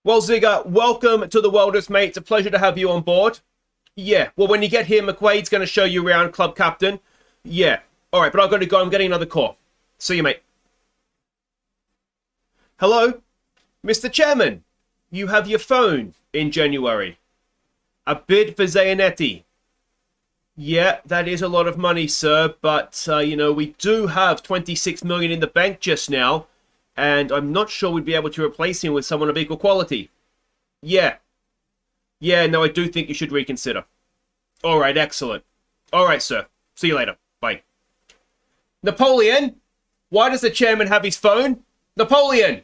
Well, Zigga, welcome to the Welders, mate. It's a pleasure to have you on board. Yeah, well, when you get here, McQuaid's going to show you around, club captain. Yeah, all right, but I've got to go. I'm getting another call. See you, mate. Hello? Mr. Chairman, you have your phone in January. A bid for Zanetti. Yeah, that is a lot of money, sir, but, we do have 26 million in the bank just now, and I'm not sure we'd be able to replace him with someone of equal quality. Yeah. Yeah, no, I do think you should reconsider. All right, excellent. All right, sir. See you later. Bye. Napoleon? Why does the chairman have his phone? Napoleon!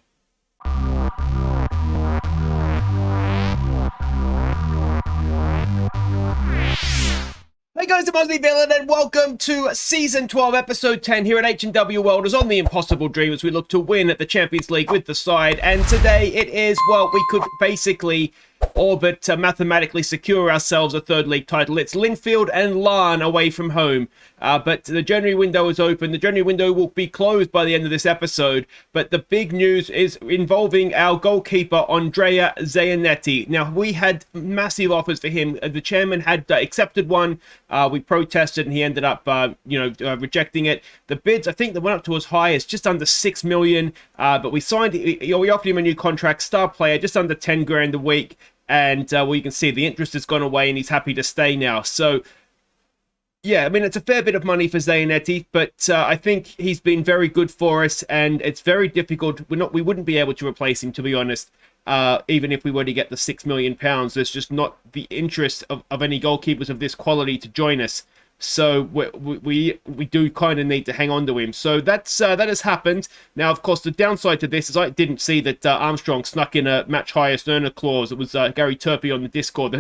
Hey guys, I'm Aussie Villain and welcome to Season 12, Episode 10 here at H&W Welders on the Impossible Dream as we look to win at the Champions League with the side. And today it is, well, we could basically orbit mathematically secure ourselves a third league title. It's Linfield and Larne away from home. But the January window is open. The January window will be closed by the end of this episode. But the big news is involving our goalkeeper, Andrea Zanetti. Now, we had massive offers for him. The chairman had accepted one. We protested and he ended up, rejecting it. The bids, I think, that went up to as high as just under 6 million. But we offered him a new contract, star player, just under 10 grand a week. And you can see the interest has gone away and he's happy to stay now. So, yeah, I mean, it's a fair bit of money for Zanetti, but I think he's been very good for us, and it's very difficult. We wouldn't be able to replace him, to be honest, even if we were to get the £6 million. There's just not the interest of any goalkeepers of this quality to join us. So we do kind of need to hang on to him. So that has happened. Now, of course, the downside to this is I didn't see that Armstrong snuck in a match highest earner clause. It was Gary Turpie on the Discord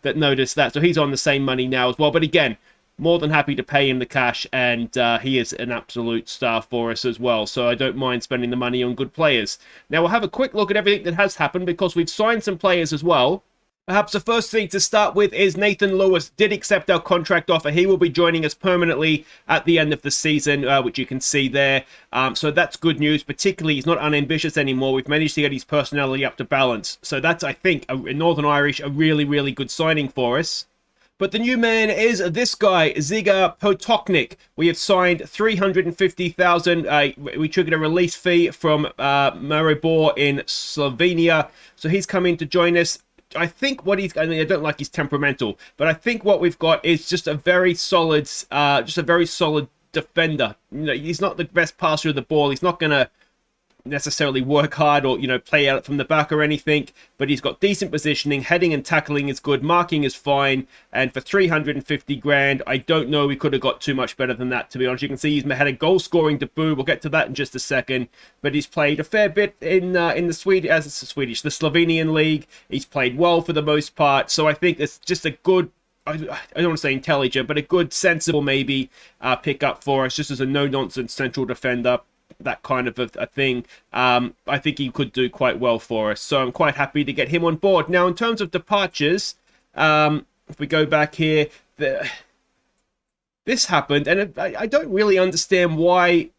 that noticed that. So he's on the same money now as well. But again, more than happy to pay him the cash, and he is an absolute star for us as well. So I don't mind spending the money on good players. Now we'll have a quick look at everything that has happened because we've signed some players as well. Perhaps the first thing to start with is Nathan Lewis did accept our contract offer. He will be joining us permanently at the end of the season, which you can see there. So that's good news. Particularly, he's not unambitious anymore. We've managed to get his personality up to balance. So that's, I think, in Northern Irish, a really, really good signing for us. But the new man is this guy, Ziga Potoknik. We have signed 350,000. We triggered a release fee from Maribor in Slovenia. So he's coming to join us. I think I don't like his temperamental, but I think what we've got is just a very solid defender. He's not the best passer of the ball. He's not going to necessarily work hard or play out from the back or anything, but he's got decent positioning. Heading and tackling is good. Marking is fine. And for 350 grand, I don't know we could have got too much better than that, to be honest. You can see he's had a goal scoring debut. We'll get to that in just a second. But he's played a fair bit in the Slovenian league. He's played well for the most part. So I think it's just a good, I don't want to say intelligent, but a good, sensible maybe pick up for us, just as a no-nonsense central defender. That kind of a thing. I think he could do quite well for us. So I'm quite happy to get him on board. Now, in terms of departures, if we go back here, this happened, and I don't really understand why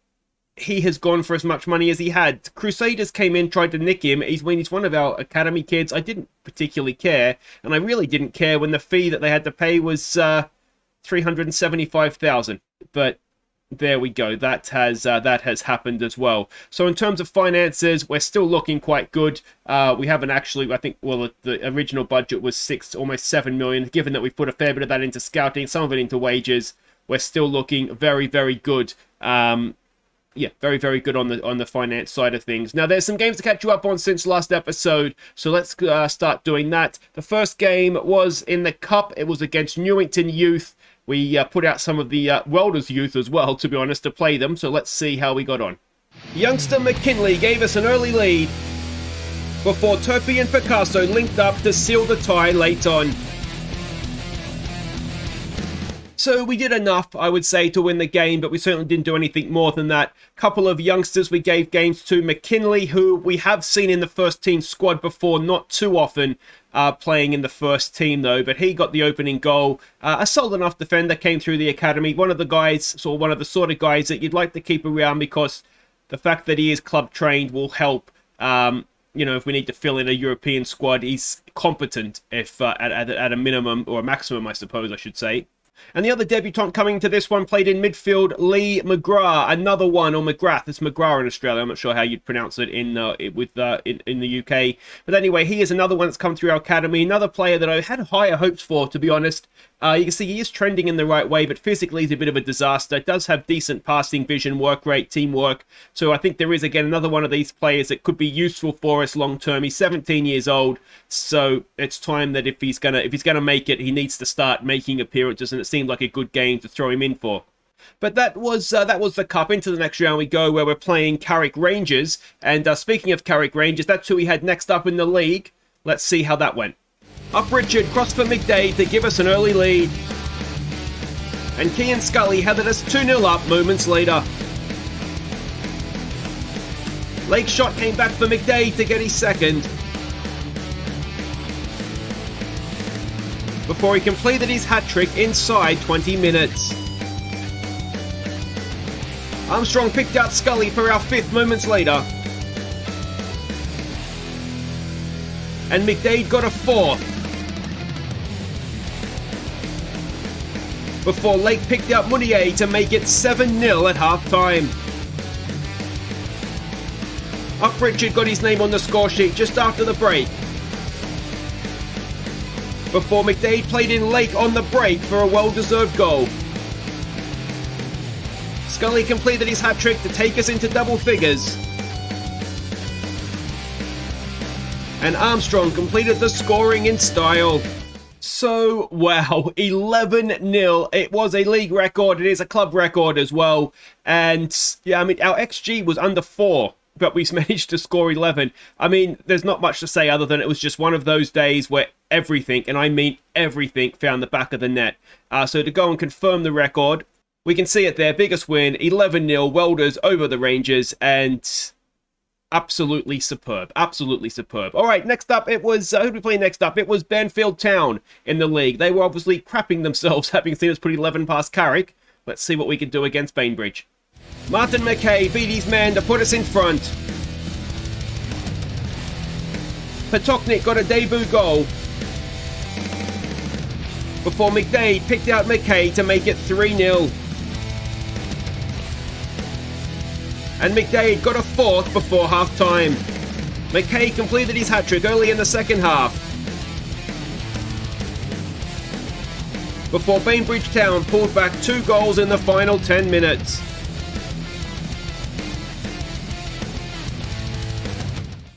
he has gone for as much money as he had. Crusaders came in, tried to nick him. He's one of our academy kids. I didn't particularly care, and I really didn't care when the fee that they had to pay was 375,000. But there we go. That has happened as well. So in terms of finances, we're still looking quite good. We haven't actually, I think, well, the original budget was almost 7 million. Given that we've put a fair bit of that into scouting, some of it into wages, we're still looking very, very good. Yeah, very, very good on the finance side of things. Now, there's some games to catch you up on since last episode, so let's start doing that. The first game was in the Cup. It was against Newington Youth. We put out some of the Welders youth as well, to be honest, to play them. So let's see how we got on. Youngster McKinley gave us an early lead before Turpie and Picasso linked up to seal the tie late on. So we did enough, I would say, to win the game, but we certainly didn't do anything more than that. Couple of youngsters we gave games to. McKinley, who we have seen in the first team squad before, not too often playing in the first team though, but he got the opening goal. A solid enough defender, came through the academy. One of the sort of guys that you'd like to keep around because the fact that he is club trained will help. you know, if we need to fill in a European squad, he's competent if at a minimum, or a maximum, I suppose I should say. And the other debutant coming to this one played in midfield, Lee McGrath, another one, or McGrath. It's McGrath in Australia. I'm not sure how you'd pronounce it in the UK. But anyway, he is another one that's come through our academy. Another player that I had higher hopes for, to be honest. You can see he is trending in the right way, but physically he's a bit of a disaster. Does have decent passing vision, work rate, teamwork. So I think there is, again, another one of these players that could be useful for us long term. He's 17 years old, so it's time that if he's gonna make it, he needs to start making appearances, and it seemed like a good game to throw him in for. But that was the cup. Into the next round we go, where we're playing Carrick Rangers. And speaking of Carrick Rangers, that's who we had next up in the league. Let's see how that went. Up Richard, cross for McDade to give us an early lead. And Kean Scully headed us 2-0 up moments later. Lake shot came back for McDade to get his second, before he completed his hat-trick inside 20 minutes. Armstrong picked out Scully for our fifth moments later. And McDade got a fourth, before Lake picked out Mounier to make it 7-0 at half-time. Up Richard got his name on the score sheet just after the break, before McDade played in Lake on the break for a well-deserved goal. Scully completed his hat-trick to take us into double figures. And Armstrong completed the scoring in style. So, wow, 11-0. It was a league record. It is a club record as well. And, yeah, I mean, our XG was under 4, but we managed to score 11. I mean, there's not much to say other than it was just one of those days where everything, and I mean everything, found the back of the net. So to go and confirm the record, we can see it there. Biggest win, 11-0, Welders over the Rangers, and absolutely superb. Absolutely superb. All right, next up, it was, who did we play next up? It was Banfield Town in the league. They were obviously crapping themselves, having seen us put 11 past Carrick. Let's see what we can do against Bainbridge. Martin McKay beat his man to put us in front. Patoknik got a debut goal, before McDade picked out McKay to make it 3-0. And McDade got a fourth before half-time. McKay completed his hat-trick early in the second half, before Bainbridge Town pulled back 2 goals in the final 10 minutes.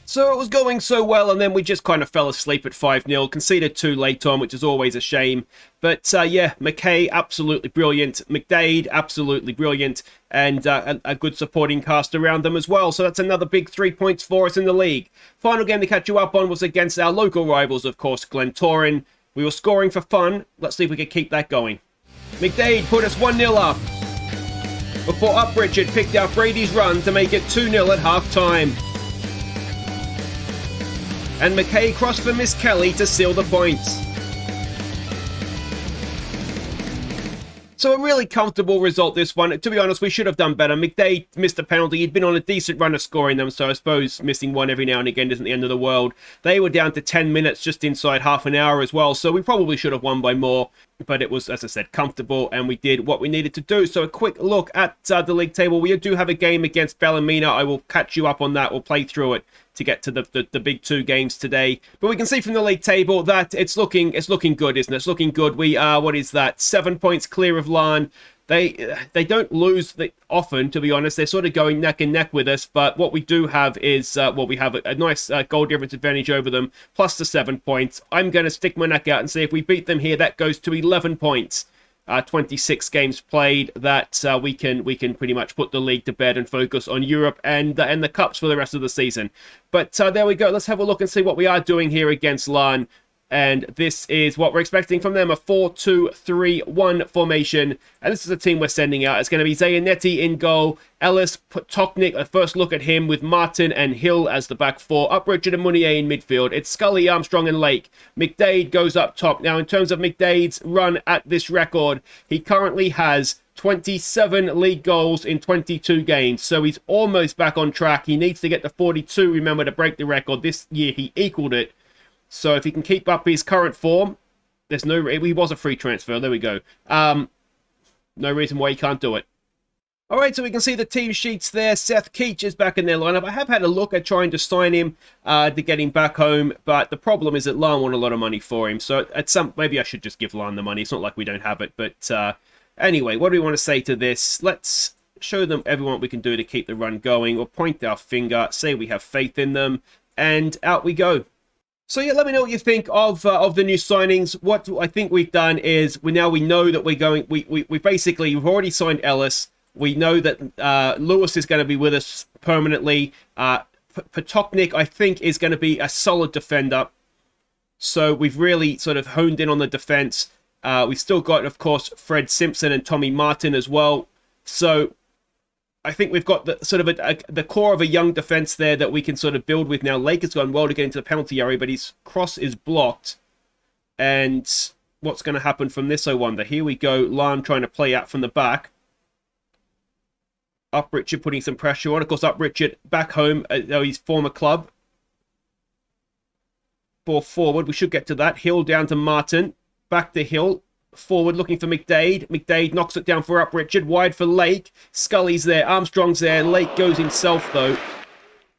So it was going so well, and then we just kind of fell asleep at 5-0, conceded 2 late on, which is always a shame. But yeah, McKay, absolutely brilliant. McDade, absolutely brilliant. And a good supporting cast around them as well. So that's another big 3 points for us in the league. Final game to catch you up on was against our local rivals, of course, Glentoran. We were scoring for fun. Let's see if we can keep that going. McDade put us 1-0 up, before Up Richard picked out Brady's run to make it 2-0 at half-time. And McKay crossed for Miss Kelly to seal the points. So a really comfortable result, this one. To be honest, we should have done better. McDade missed a penalty. He'd been on a decent run of scoring them, so I suppose missing one every now and again isn't the end of the world. They were down to 10 minutes, just inside half an hour as well, so we probably should have won by more. But it was, as I said, comfortable, and we did what we needed to do. So a quick look at the league table. We do have a game against Ballymena. I will catch you up on that. We'll play through it to get to the big 2 games today. But we can see from the league table that it's looking good, isn't it? It's looking good. We are, what is that, 7 points clear of Larne. They don't lose often, to be honest. They're sort of going neck and neck with us. But what we do have is, we have a nice goal difference advantage over them, plus the 7 points. I'm going to stick my neck out and see if we beat them here. That goes to 11 points. 26 games played. That we can pretty much put the league to bed and focus on Europe and the cups for the rest of the season. But there we go. Let's have a look and see what we are doing here against Larne. And this is what we're expecting from them, a 4-2-3-1 formation. And this is the team we're sending out. It's going to be Zayanetti in goal, Ellis, Potoknik, a first look at him with Martin and Hill as the back four, up Richard and Munier in midfield. It's Scully, Armstrong and Lake. McDade goes up top. Now, in terms of McDade's run at this record, he currently has 27 league goals in 22 games. So he's almost back on track. He needs to get to 42, remember, to break the record. This year he equaled it. So if he can keep up his current form, there's no... He was a free transfer. There we go. No reason why he can't do it. All right, so we can see the team sheets there. Seth Keach is back in their lineup. I have had a look at trying to sign him to get him back home, but the problem is that Larne want a lot of money for him. So at maybe I should just give Larne the money. It's not like we don't have it. But anyway, what do we want to say to this? Let's show them everyone what we can do to keep the run going. We'll point our finger, say we have faith in them, and out we go. So yeah, let me know what you think of the new signings. What I think we've done is we know that we're going. We've already signed Ellis. We know that Lewis is going to be with us permanently. Potoknik, I think, is going to be a solid defender. So we've really sort of honed in on the defense. We've still got, of course, Fred Simpson and Tommy Martin as well. So I think we've got the sort of the core of a young defense there that we can sort of build with now. Lake has gone well to get into the penalty area, but his cross is blocked. And what's going to happen from this, I wonder? Here we go. Larne trying to play out from the back. Up Richard putting some pressure on. Of course, Up Richard back home at his former club. Ball forward. We should get to that. Hill down to Martin. Back to Hill. Forward looking for McDade. McDade knocks it down for Up Richard. Wide for Lake. Scully's there. Armstrong's there. Lake goes himself, though.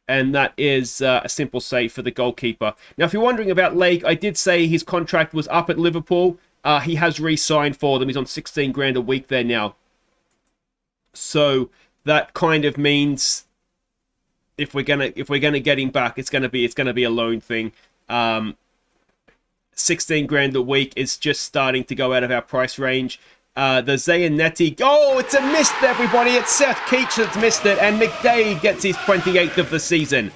And that is a simple save for the goalkeeper. Now, if you're wondering about Lake, I did say his contract was up at Liverpool. He has re-signed for them. He's on 16 grand a week there now. So that kind of means if we're gonna get him back, it's gonna be a loan thing. 16 grand a week is just starting to go out of our price range. The Zayanetti... Oh, it's a miss, everybody. It's Seth Keach that's missed it, and McDade gets his 28th of the season.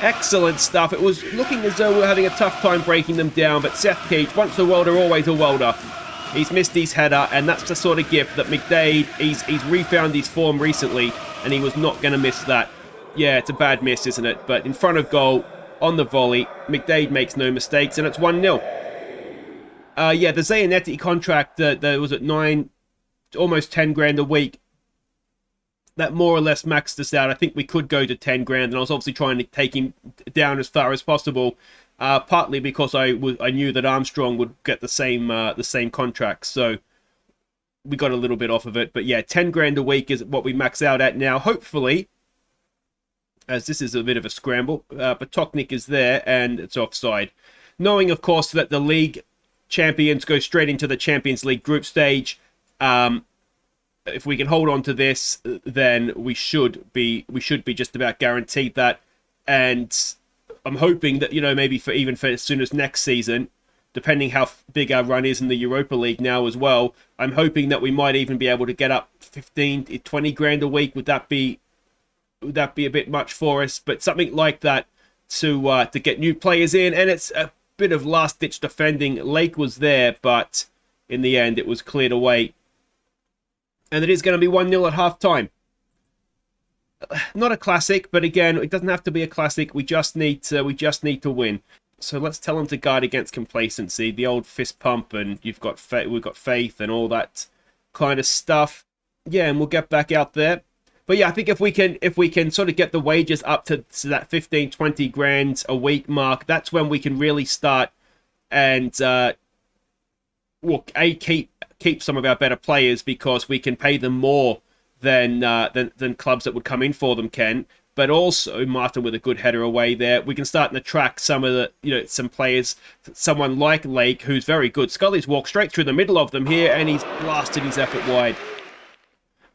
Excellent stuff. It was looking as though we were having a tough time breaking them down, but Seth Keach, once a welder, always a welder. He's missed his header, and that's the sort of gift that McDade... He's refound his form recently, and he was not going to miss that. Yeah, it's a bad miss, isn't it? But in front of goal, on the volley, McDade makes no mistakes, and it's 1-0. Yeah, the Zayanetti contract that was at 9, almost 10 grand a week. That more or less maxed us out. I think we could go to 10 grand, and I was obviously trying to take him down as far as possible. Partly because I knew that Armstrong would get the same contract, so we got a little bit off of it. But yeah, 10 grand a week is what we max out at now. Hopefully, as this is a bit of a scramble, Potoknik is there and it's offside. Knowing, of course, that the league champions go straight into the Champions League group stage. If we can hold on to this, then we should be just about guaranteed that. And I'm hoping that, maybe for as soon as next season, depending how big our run is in the Europa League now as well, I'm hoping that we might even be able to get up 15, 20 grand a week. Would that be a bit much for us? But something like that to get new players in, and it's a bit of last-ditch defending. Lake was there, but in the end, it was cleared away. And it is going to be 1-0 at half-time. Not a classic, but again, it doesn't have to be a classic. We just need to win. So let's tell them to guard against complacency, the old fist pump, and we've got faith and all that kind of stuff. Yeah, and we'll get back out there. But yeah, I think if we can sort of get the wages up to that 15, 20 grand a week mark, that's when we can really start and keep some of our better players, because we can pay them more than clubs that would come in for them can. But also Martin with a good header away there. We can start to attract some of the some players, someone like Lake who's very good. Scully's walked straight through the middle of them here, and he's blasted his effort wide.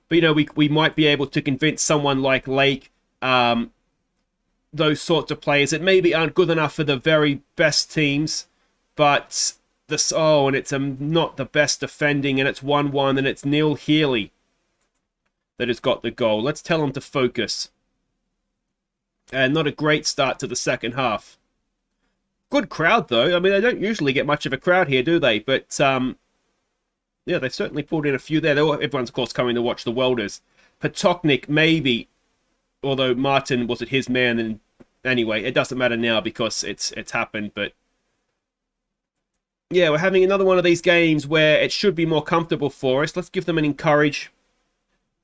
But we might be able to convince someone like Lake, those sorts of players that maybe aren't good enough for the very best teams, but and it's not the best defending, and it's 1-1, and it's Neil Healy that has got the goal. Let's tell him to focus. And not a great start to the second half. Good crowd, though. I mean, they don't usually get much of a crowd here, do they? But, yeah, they've certainly pulled in a few there. Everyone's, of course, coming to watch the Welders. Potoknik, maybe. Although Martin wasn't his man. And anyway, it doesn't matter now because it's happened. But, yeah, we're having another one of these games where it should be more comfortable for us. Let's give them an encourage.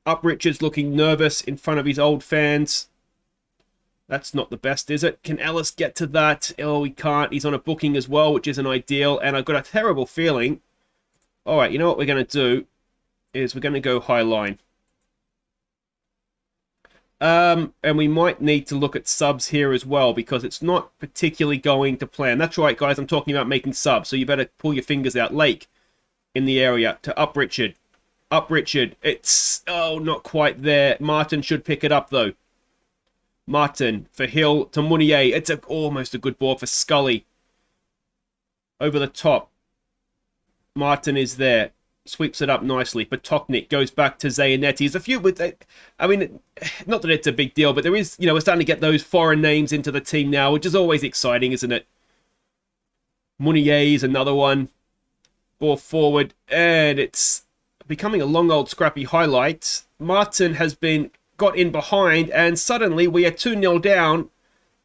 Up Richards looking nervous in front of his old fans. That's not the best, is it? Can Ellis get to that? Oh, he can't. He's on a booking as well, which isn't ideal. And I've got a terrible feeling. All right, you know what we're going to do is we're going to go high line. And we might need to look at subs here as well because it's not particularly going to plan. That's right, guys. I'm talking about making subs, so you better pull your fingers out. Lake in the area to Up Richard. Up Richard. It's, oh, not quite there. Martin should pick it up, though. Martin for Hill to Munier. It's almost a good ball for Scully. Over the top. Martin is there. Sweeps it up nicely. Potoknik goes back to Zayanetti. There's a few with, I mean, not that it's a big deal, but there is, you know, we're starting to get those foreign names into the team now, which is always exciting, isn't it? Munier is another one. Ball forward. And it's becoming a long old scrappy highlight. Martin has been got in behind, and suddenly we are 2-0 down,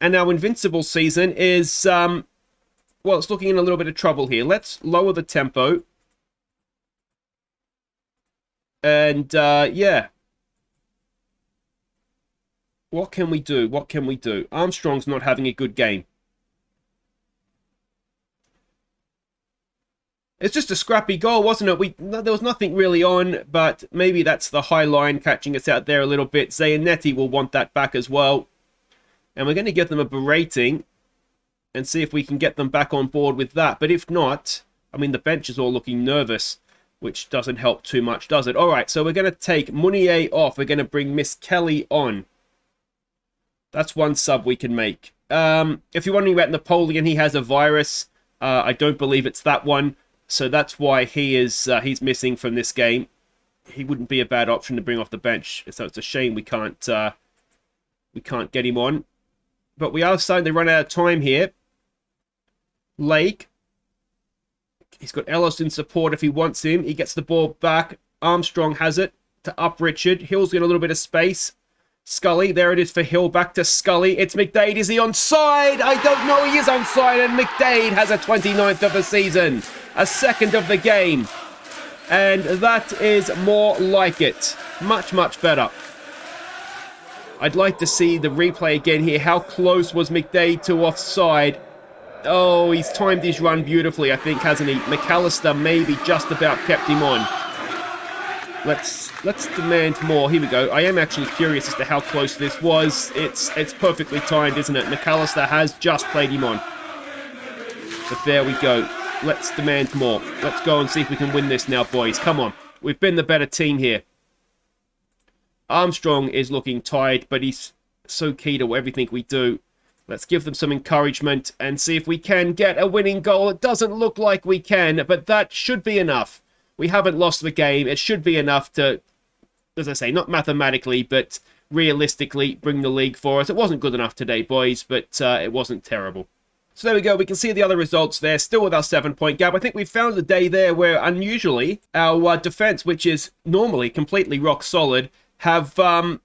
and our invincible season is, well, it's looking in a little bit of trouble here. Let's lower the tempo. And, yeah. What can we do? What can we do? Armstrong's not having a good game. It's just a scrappy goal, wasn't it? There was nothing really on, but maybe that's the high line catching us out there a little bit. Zayanetti will want that back as well. And we're going to give them a berating and see if we can get them back on board with that. But if not, I mean, the bench is all looking nervous, which doesn't help too much, does it? All right, so we're going to take Munier off. We're going to bring Miss Kelly on. That's one sub we can make. If you're wondering about Napoleon, he has a virus. I don't believe it's that one. So that's why he's missing from this game. He wouldn't be a bad option to bring off the bench. So it's a shame we can't get him on. But we are starting to run out of time here. Lake. He's got Ellis in support if he wants him. He gets the ball back. Armstrong has it to Up Richard. Hill's got a little bit of space. Scully, there it is for Hill. Back to Scully. It's McDade. Is he onside? I don't know. He is onside, and McDade has a 29th of the season. A second of the game. And that is more like it. Much, much better. I'd like to see the replay again here. How close was McDade to offside? Oh, he's timed his run beautifully, I think, hasn't he? McAllister maybe just about kept him on. Let's demand more. Here we go. I am actually curious as to how close this was. It's perfectly timed, isn't it? McAllister has just played him on. But there we go. Let's demand more. Let's go and see if we can win this now, boys. Come on. We've been the better team here. Armstrong is looking tired, but he's so key to everything we do. Let's give them some encouragement and see if we can get a winning goal. It doesn't look like we can, but that should be enough. We haven't lost the game. It should be enough to, as I say, not mathematically, but realistically bring the league for us. It wasn't good enough today, boys, but it wasn't terrible. So there we go. We can see the other results there, still with our 7-point gap. I think we found a day there where unusually our defense, which is normally completely rock solid, have, well,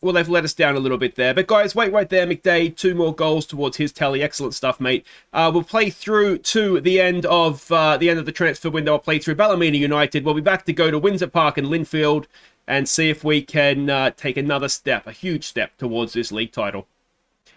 they've let us down a little bit there. But guys, wait right there, McDade. 2 more goals towards his tally. Excellent stuff, mate. We'll play through to the end of the transfer window. I'll play through Ballymena United. We'll be back to go to Windsor Park and Linfield and see if we can take another step, a huge step towards this league title.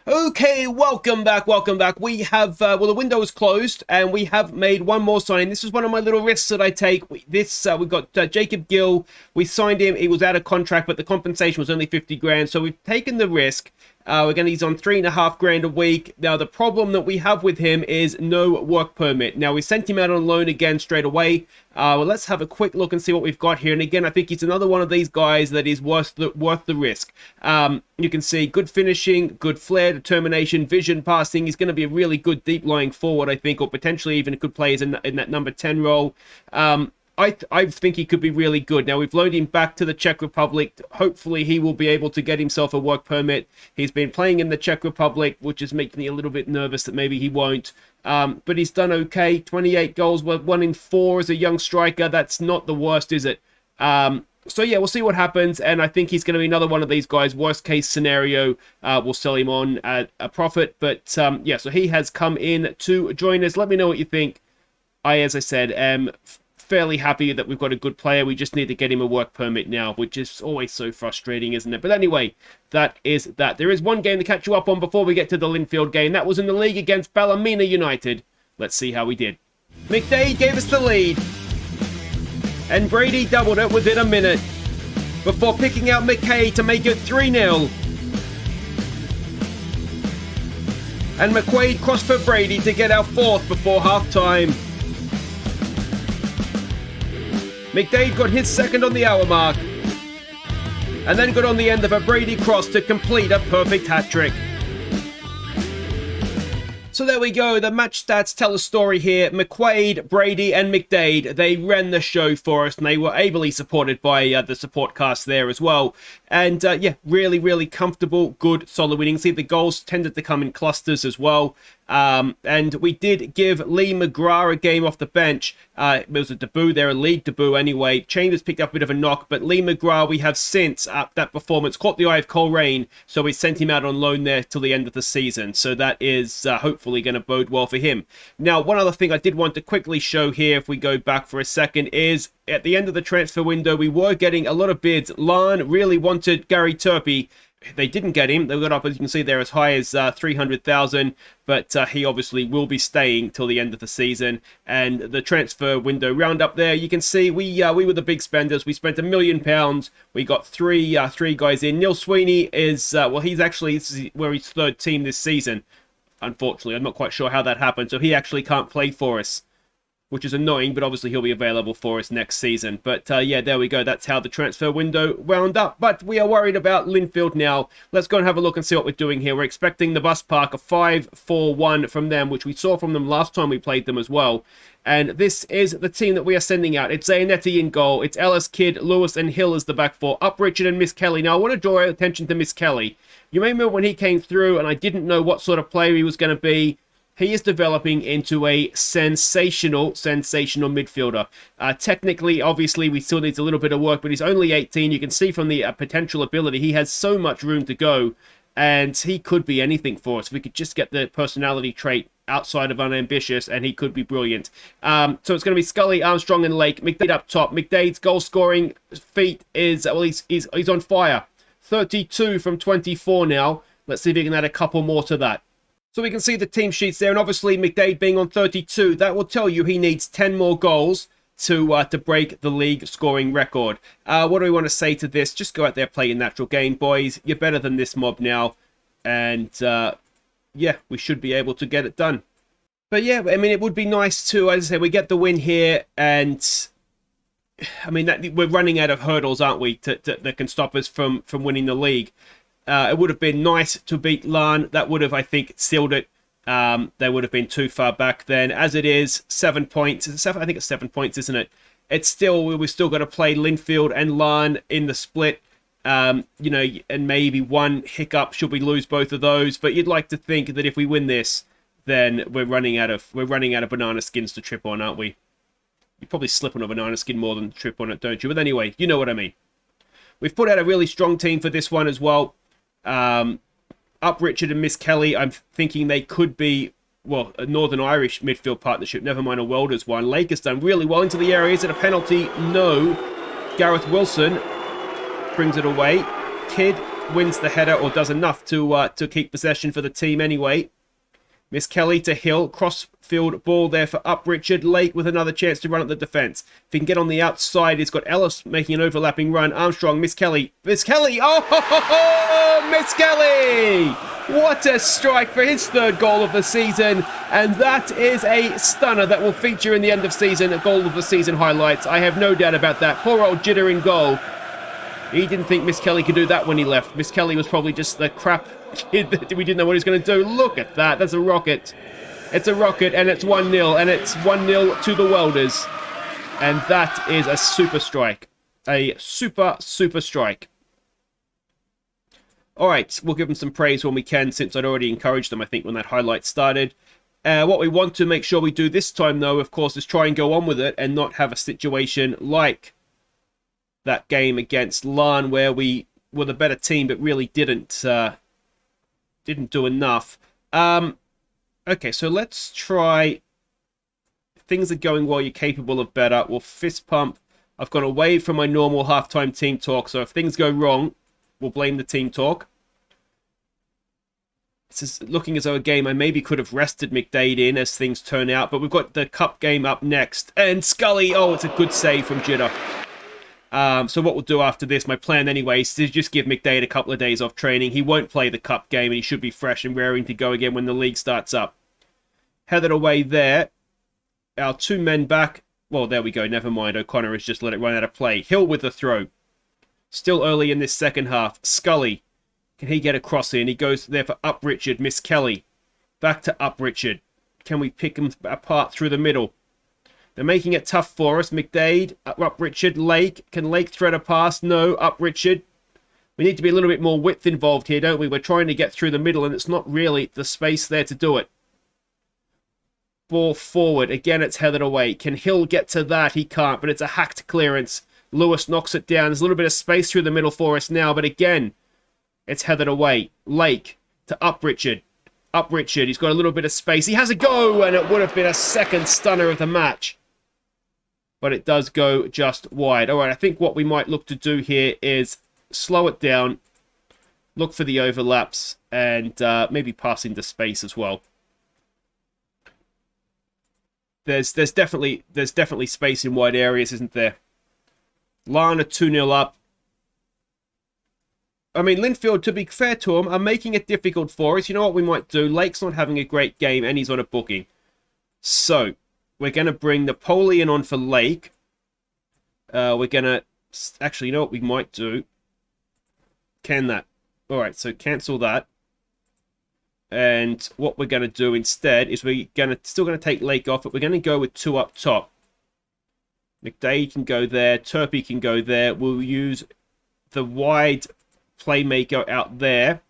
Okay, welcome back, welcome back. We have, well, the window is closed, and we have made one more signing. This is one of my little risks that I take. We've got Jacob Gill. We signed him. He was out of contract, but the compensation was only 50 grand, so we've taken the risk. He's on 3.5 grand a week. Now, the problem that we have with him is no work permit. Now, we sent him out on loan again straight away. Well, let's have a quick look and see what we've got here. And again, I think he's another one of these guys that is worth the risk. You can see good finishing, good flair, determination, vision, passing. He's going to be a really good deep lying forward, I think, or potentially even could play as in that number 10 role. I think he could be really good. Now, we've loaned him back to the Czech Republic. Hopefully, he will be able to get himself a work permit. He's been playing in the Czech Republic, which is making me a little bit nervous that maybe he won't. But he's done okay. 28 goals, 1 in 4 as a young striker. That's not the worst, is it? So yeah, we'll see what happens, and I think he's going to be another one of these guys. Worst case scenario, we'll sell him on at a profit. But yeah, so he has come in to join us. Let me know what you think. As I said, am fairly happy that we've got a good player. We just need to get him a work permit now, which is always so frustrating, isn't it? But anyway, that is that. There is one game to catch you up on before we get to the Linfield game. That was in the league against Ballymena United. Let's see how we did. McDade gave us the lead, and Brady doubled it within a minute before picking out McKay to make it 3-0. And McQuaid crossed for Brady to get our 4th before half-time. McDade got his 2nd on the hour mark, and then got on the end of a Brady cross to complete a perfect hat-trick. So there we go, the match stats tell a story here. McQuaid, Brady and McDade, they ran the show for us, and they were ably supported by the support cast there as well. And yeah, really, really comfortable, good, solid winning. See, the goals tended to come in clusters as well. And we did give Lee McGrath a game off the bench. It was a debut there, a league debut anyway. Chambers picked up a bit of a knock, but Lee McGrath, we have since that performance caught the eye of Coleraine, so we sent him out on loan there till the end of the season. So that is hopefully going to bode well for him. Now, one other thing I did want to quickly show here, if we go back for a second, is at the end of the transfer window, we were getting a lot of bids. Larne really wanted Gary Turpey. They didn't get him. They got up, as you can see there, as high as 300,000, but he obviously will be staying till the end of the season. And the transfer window roundup there, you can see we were the big spenders. We spent £1 million. We got three guys in. Neil Sweeney is well, he's actually, this is where his 3rd team this season. Unfortunately, I'm not quite sure how that happened, so he actually can't play for us, which is annoying, but obviously he'll be available for us next season. But yeah, there we go. That's how the transfer window wound up. But we are worried about Linfield now. Let's go and have a look and see what we're doing here. We're expecting the bus park a 5-4-1 from them, which we saw from them last time we played them as well. And this is the team that we are sending out. It's Zanetti in goal. It's Ellis, Kidd, Lewis, and Hill as the back four. Up Richard and Miss Kelly. Now, I want to draw attention to Miss Kelly. You may remember when he came through and I didn't know what sort of player he was going to be. He is developing into a sensational midfielder. Technically, obviously, we still needs a little bit of work, but he's only 18. You can see from the potential ability, he has so much room to go, and he could be anything for us. We could just get the personality trait outside of unambitious, and he could be brilliant. So it's going to be Scully, Armstrong, and Lake. McDade up top. McDade's goal-scoring feat is, well, he's on fire. 32 from 24 now. Let's see if he can add a couple more to that. So we can see the team sheets there, and obviously McDade being on 32, that will tell you he needs 10 more goals to break the league scoring record. What do we want to say to this? Just go out there, play your natural game, boys. You're better than this mob now, and yeah, we should be able to get it done. But yeah, I mean, it would be nice to, as I say, we get the win here, and I mean, we're running out of hurdles, aren't we, that can stop us from winning the league. It would have been nice to beat Larne. That would have, I think, sealed it. They would have been too far back then. As it is, 7 points. I think it's 7 points, isn't it? It's still, we've still got to play Linfield and Larne in the split. You know, and maybe one hiccup should we lose both of those. But you'd like to think that if we win this, then we're running out of banana skins to trip on, aren't we? You probably slip on a banana skin more than trip on it, don't you? But anyway, you know what I mean. We've put out a really strong team for this one as well. Up Richard and Miss Kelly, I'm thinking they could be, well, a Northern Irish midfield partnership, never mind a Welders one. Lake has done really well into the area. Is it a penalty? No. Gareth Wilson brings it away. Kidd wins the header, or does enough to keep possession for the team anyway. Miss Kelly to Hill, cross-field ball there for Up Richard. Lake with another chance to run at the defence. If he can get on the outside, he's got Ellis making an overlapping run. Armstrong, Miss Kelly. Miss Kelly! Oh, Miss Kelly! What a strike for his 3rd goal of the season. And that is a stunner that will feature in the end of season, goal of the season highlights. I have no doubt about that. Poor old Jitter in goal. He didn't think Miss Kelly could do that when he left. Miss Kelly was probably just the crap kid that we didn't know what he was going to do. Look at that. That's a rocket. It's a rocket, and it's 1-0, and it's 1-0 to the Welders. And that is a super strike. A super strike. Alright, we'll give them some praise when we can, since I'd already encouraged them, I think, when that highlight started. What we want to make sure we do this time, though, of course, is try and go on with it and not have a situation like that game against Larne, where we were the better team but really didn't do enough. Okay, so let's try. Things are going well, you're capable of better. We'll fist pump. I've gone away from my normal halftime team talk, so if things go wrong, we'll blame the team talk. This is looking as though a game I maybe could have rested McDade in as things turn out, but we've got the cup game up next. And Scully, oh, it's a good save from Jitter. So what we'll do after this, my plan anyway, is to just give McDade a couple of days off training. He won't play the cup game, and he should be fresh and raring to go again when the league starts up. Headed away there. Our two men back. Well, there we go. Never mind. O'Connor has just let it run out of play. Hill with the throw. Still early in this second half. Scully. Can he get across here? And he goes there for Up Richard. Miss Kelly. Back to Up Richard. Can we pick them apart through the middle? They're making it tough for us. McDade. Up Richard. Lake. Can Lake thread a pass? No. Up Richard. We need to be a little bit more width involved here, don't we? We're trying to get through the middle, and it's not really the space there to do it. Ball forward. Again, it's headed away. Can Hill get to that? He can't, but it's a hacked clearance. Lewis knocks it down. There's a little bit of space through the middle for us now, but again, it's headed away. Lake to Up Richard. Up Richard. He's got a little bit of space. He has a go, and it would have been a second stunner of the match. But it does go just wide. All right, I think what we might look to do here is slow it down, look for the overlaps, and maybe pass into space as well. There's definitely space in wide areas, isn't there? Larne are 2-0 up. I mean, Linfield, to be fair to them, are making it difficult for us. You know what we might do? Lake's not having a great game, and he's on a booking. So, we're going to bring Napoleon on for Lake. We're going to... Actually, you know what we might do? Can that. Alright, so cancel that. And what we're going to do instead is we're still going to take Lake off, but we're going to go with two up top. McDade can go there. Turpey can go there. We'll use the wide playmaker out there.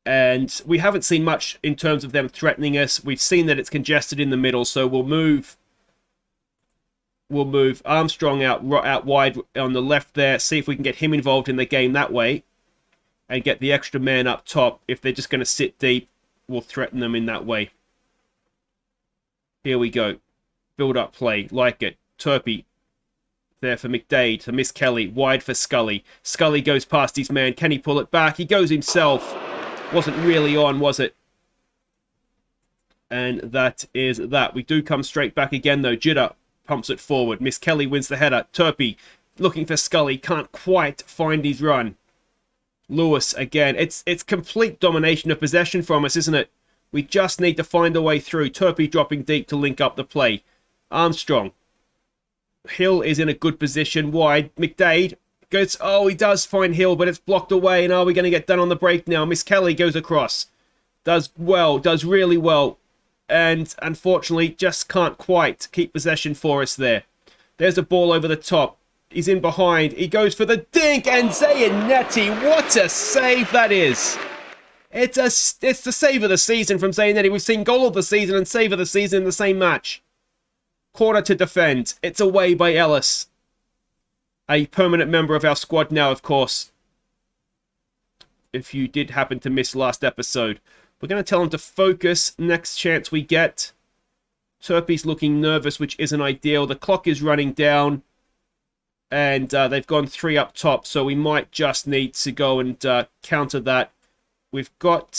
And we haven't seen much in terms of them threatening us. We've seen that it's congested in the middle, so we'll move Armstrong out wide on the left there. See if we can get him involved in the game that way. And get the extra man up top. If they're just going to sit deep, we'll threaten them in that way. Here we go. Build up play. Like it. Turpey. There for McDade. To Miss Kelly. Wide for Scully. Scully goes past his man. Can he pull it back? He goes himself. Wasn't really on, was it? And that is that. We do come straight back again, though. Jitter pumps it forward. Miss Kelly wins the header. Turpey looking for Scully. Can't quite find his run. Lewis again. It's complete domination of possession from us, isn't it? We just need to find a way through. Turpey dropping deep to link up the play. Armstrong. Hill is in a good position. Wide. McDade goes... Oh, he does find Hill, but it's blocked away. And are we going to get done on the break now? Miss Kelly goes across. Does well. Does really well. And unfortunately, just can't quite keep possession for us there. There's a ball over the top. He's in behind. He goes for the dink. And Zayanetti, what a save that is. It's the save of the season from Zayanetti. We've seen goal of the season and save of the season in the same match. Corner to defend. It's away by Ellis. A permanent member of our squad now, of course. If you did happen to miss last episode. We're going to tell him to focus next chance we get. Turpey's looking nervous, which isn't ideal. The clock is running down. And they've gone 3 up top, so we might just need to go and counter that. We've got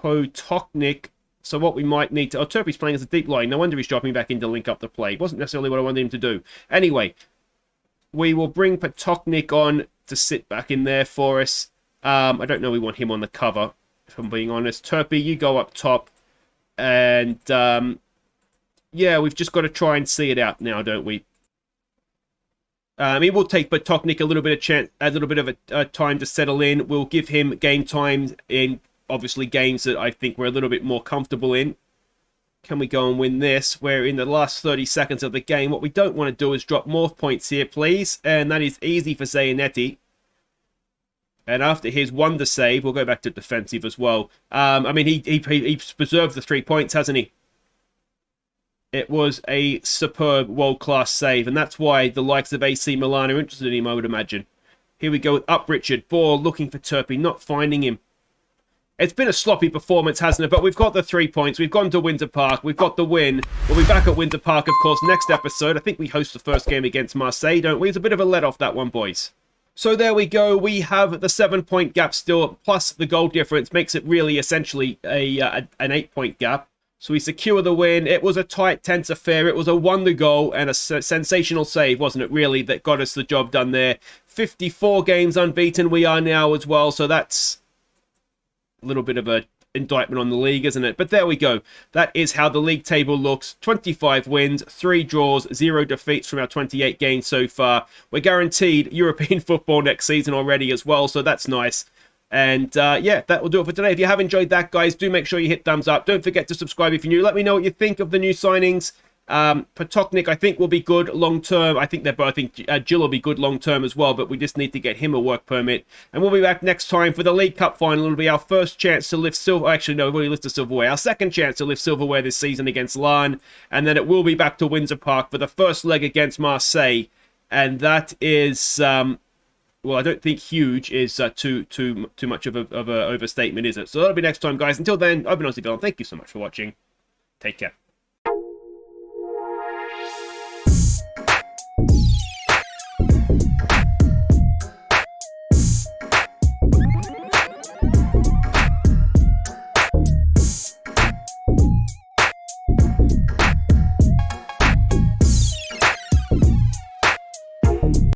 Potoknik, so what we might need to... Oh, Turpey's playing as a deep line. No wonder he's dropping back in to link up the play. Wasn't necessarily what I wanted him to do. Anyway, we will bring Potoknik on to sit back in there for us. I don't know we want him on the cover, if I'm being honest. Turpey, you go up top. And, yeah, we've just got to try and see it out now, don't we? It will take Potoknik a little bit of a time to settle in. We'll give him game time in, obviously, games that I think we're a little bit more comfortable in. Can we go and win this? We're in the last 30 seconds of the game. What we don't want to do is drop more points here, please. And that is easy for Zanetti. And after his wonder save, we'll go back to defensive as well. I mean, he's preserved the 3 points, hasn't he? It was a superb world-class save. And that's why the likes of AC Milan are interested in him, I would imagine. Here we go with up Richard. Ball looking for Turpin, not finding him. It's been a sloppy performance, hasn't it? But we've got the 3 points. We've gone to Windsor Park. We've got the win. We'll be back at Windsor Park, of course, next episode. I think we host the first game against Marseille, don't we? It's a bit of a let-off, that one, boys. So there we go. We have the 7-point gap still, plus the goal difference. Makes it really essentially an 8-point gap. So we secure the win. It was a tight, tense affair. It was a wonder goal and a sensational save, wasn't it, really, that got us the job done there. 54 games unbeaten we are now as well, so that's a little bit of an indictment on the league, isn't it? But there we go. That is how the league table looks. 25 wins, 3 draws, 0 defeats from our 28 games so far. We're guaranteed European football next season already as well, so that's nice. And yeah, that will do it for today. If you have enjoyed that, guys, do make sure you hit thumbs up. Don't forget to subscribe if you're new. Let me know what you think of the new signings. Potoknik, I think, will be good long-term. I think Jill will be good long-term as well, but we just need to get him a work permit. And we'll be back next time for the League Cup final. It'll be our first chance to lift silver. Actually, no, we've already lifted silverware. Our second chance to lift silverware this season against Larne. And then it will be back to Windsor Park for the first leg against Marseille. And that is... well, I don't think huge is too much of a overstatement, is it? So that'll be next time, guys. Until then, I've been Aussie. Thank you so much for watching. Take care.